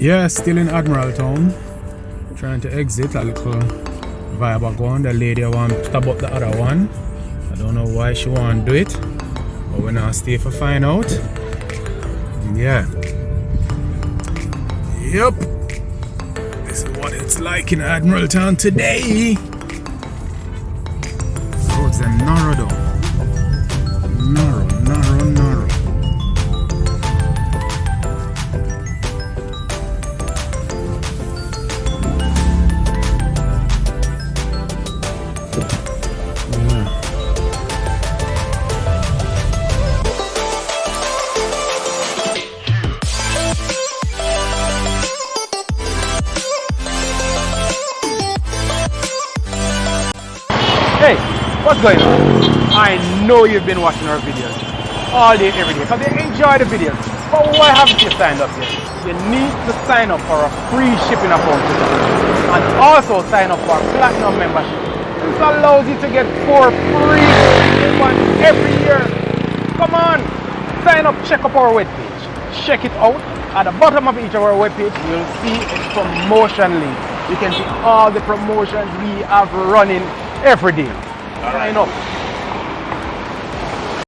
Yeah, still in Admiral Town. Trying to exit. A little vibe are going. The lady want to stab up the other one. I don't know why she want to do it, but we're not stay for find out. Yeah. Yep. This is what it's like in Admiral Town today. Roads are narrow though. Narrow. Hey, what's going on? I know you've been watching our videos all day, every day, because you enjoy the videos. But why haven't you signed up yet? You need to sign up for a free shipping account and also sign up for a platinum membership. This allows you to get 4 free coupons every year. Come on, sign up, check up our webpage. Check it out. At the bottom of each of our webpage, you'll see a promotion link. You can see all the promotions we have running every day. Sign up.